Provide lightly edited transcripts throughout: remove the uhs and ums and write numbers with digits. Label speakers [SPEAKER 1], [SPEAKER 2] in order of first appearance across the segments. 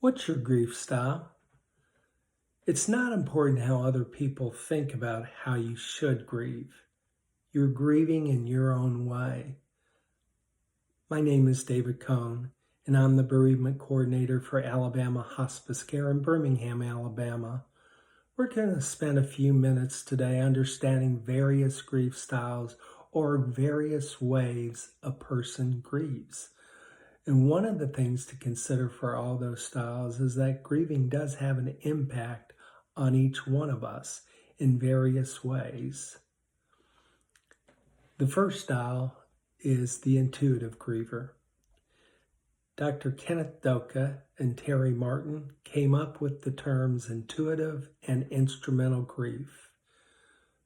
[SPEAKER 1] What's your grief style? It's not important how other people think about how you should grieve. You're grieving in your own way. My name is David Kohn, and I'm the Bereavement Coordinator for Alabama Hospice Care in Birmingham, Alabama. We're going to spend a few minutes today understanding various grief styles or various ways a person grieves. And one of the things to consider for all those styles is that grieving does have an impact on each one of us in various ways. The first style is the intuitive griever. Dr. Kenneth Doka and Terry Martin came up with the terms intuitive and instrumental grief.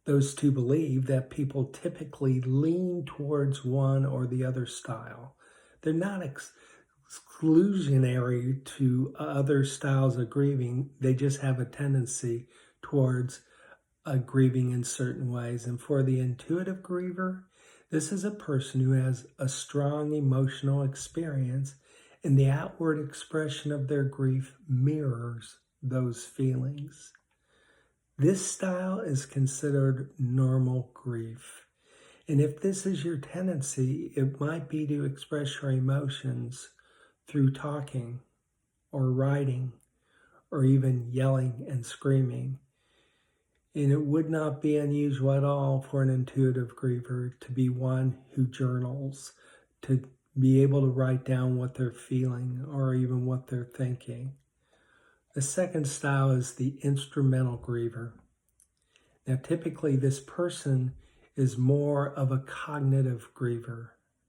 [SPEAKER 1] Those two believe that people typically lean towards one or the other style. They're not exclusionary to other styles of grieving. They just have a tendency towards grieving in certain ways. And for the intuitive griever, this is a person who has a strong emotional experience, and the outward expression of their grief mirrors those feelings. This style is considered normal grief. And if this is your tendency, it might be to express your emotions through talking or writing or even yelling and screaming. And it would not be unusual at all for an intuitive griever to be one who journals, to be able to write down what they're feeling or even what they're thinking. The second style is the instrumental griever. Now, typically this person is more of a cognitive griever.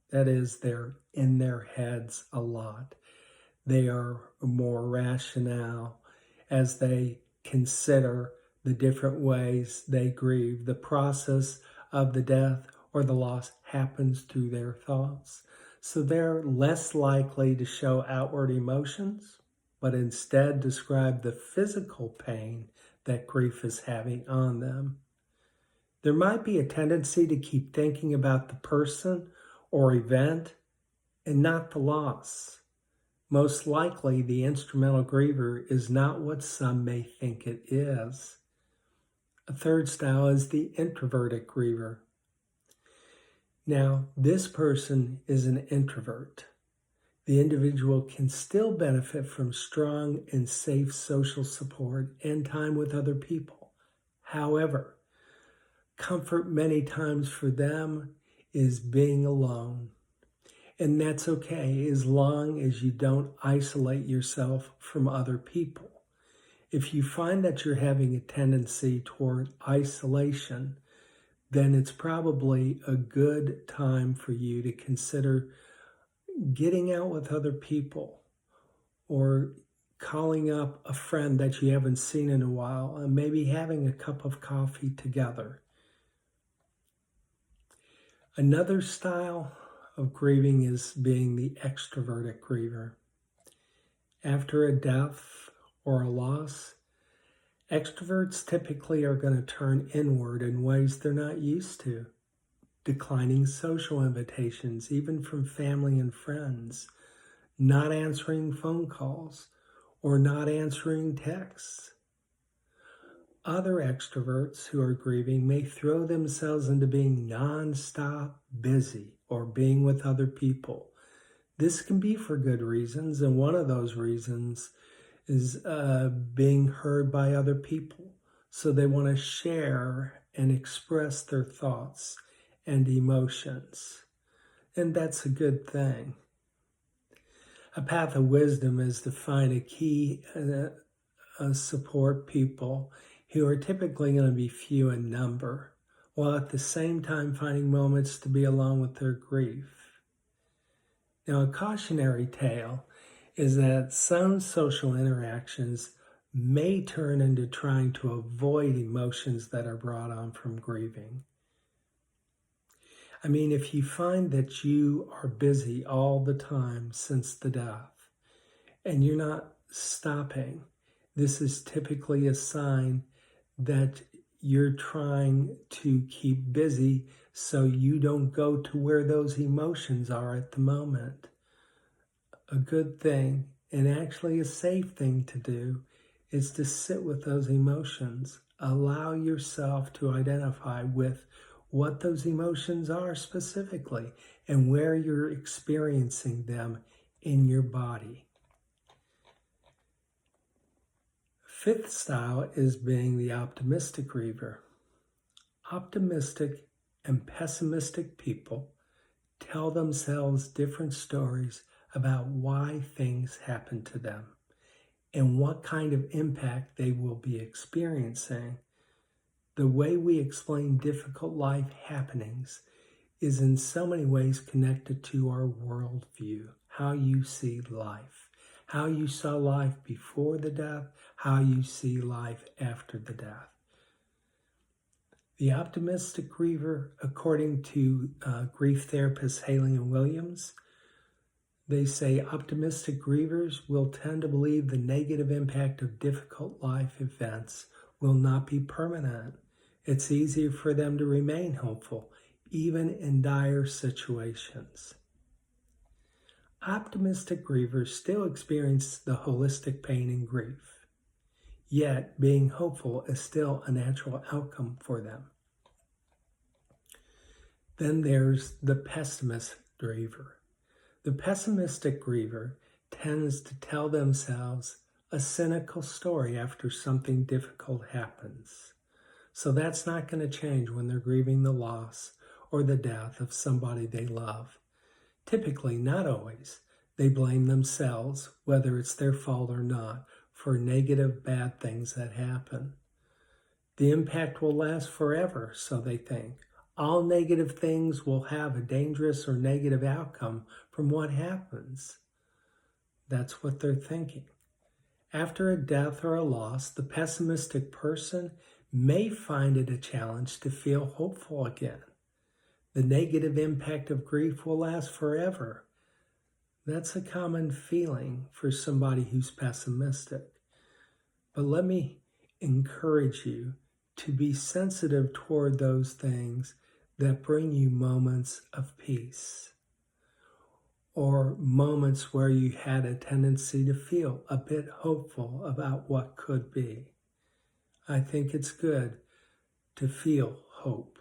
[SPEAKER 1] That is, they're in their heads a lot. They are more rational as they consider the different ways they grieve. The process of the death or the loss happens through their thoughts. So they're less likely to show outward emotions, but instead describe the physical pain that grief is having on them. There might be a tendency to keep thinking about the person or event and not the loss. Most likely, the instrumental griever is not what some may think it is. A third style is the introverted griever. Now, this person is an introvert. The individual can still benefit from strong and safe social support and time with other people. However, comfort many times for them is being alone. And that's okay as long as you don't isolate yourself from other people. If you find that you're having a tendency toward isolation, then it's probably a good time for you to consider getting out with other people or calling up a friend that you haven't seen in a while and maybe having a cup of coffee together. Another style of grieving is being the extroverted griever. After a death or a loss, extroverts typically are going to turn inward in ways they're not used to, declining social invitations, even from family and friends, not answering phone calls, or not answering texts. Other extroverts who are grieving may throw themselves into being nonstop busy or being with other people. This can be for good reasons, and one of those reasons is being heard by other people. So they want to share and express their thoughts and emotions. And that's a good thing. A path of wisdom is to find a key support people who are typically going to be few in number, while at the same time finding moments to be alone with their grief. Now, a cautionary tale is that some social interactions may turn into trying to avoid emotions that are brought on from grieving. I mean, if you find that you are busy all the time since the death and you're not stopping, this is typically a sign that you're trying to keep busy so you don't go to where those emotions are at the moment. A good thing and actually a safe thing to do, is to sit with those emotions. Allow yourself to identify with what those emotions are specifically and where you're experiencing them in your body. Fifth style is being the optimistic griever. Optimistic and pessimistic people tell themselves different stories about why things happen to them and what kind of impact they will be experiencing. The way we explain difficult life happenings is in so many ways connected to our worldview, how you see life, how you saw life before the death, how you see life after the death. The optimistic griever, according to grief therapist Haley and Williams, they say optimistic grievers will tend to believe the negative impact of difficult life events will not be permanent. It's easier for them to remain hopeful, even in dire situations. Optimistic grievers still experience the holistic pain and grief, yet being hopeful is still a natural outcome for them. Then there's the pessimistic griever. The pessimistic griever tends to tell themselves a cynical story after something difficult happens. So that's not going to change when they're grieving the loss or the death of somebody they love. Typically, not always, they blame themselves, whether it's their fault or not, for negative, bad things that happen. The impact will last forever, so they think. All negative things will have a dangerous or negative outcome from what happens. That's what they're thinking. After a death or a loss, the pessimistic person may find it a challenge to feel hopeful again. The negative impact of grief will last forever. That's a common feeling for somebody who's pessimistic. But let me encourage you to be sensitive toward those things that bring you moments of peace, or moments where you had a tendency to feel a bit hopeful about what could be. I think it's good to feel hope.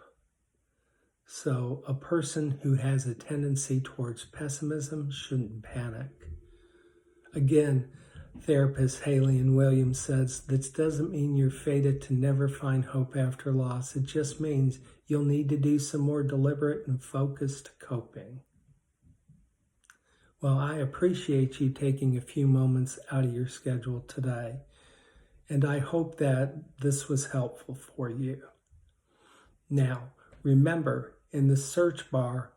[SPEAKER 1] So a person who has a tendency towards pessimism shouldn't panic. Again, therapist Haley and Williams says this doesn't mean you're fated to never find hope after loss. It just means you'll need to do some more deliberate and focused coping. Well, I appreciate you taking a few moments out of your schedule today, and I hope that this was helpful for you. Now, remember, in the search bar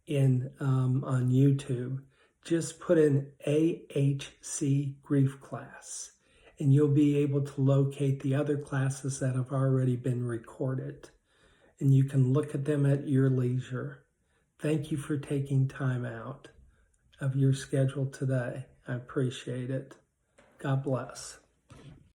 [SPEAKER 1] on YouTube, just put in AHC grief class, and you'll be able to locate the other classes that have already been recorded, and you can look at them at your leisure. Thank you for taking time out of your schedule today. I appreciate it. God bless.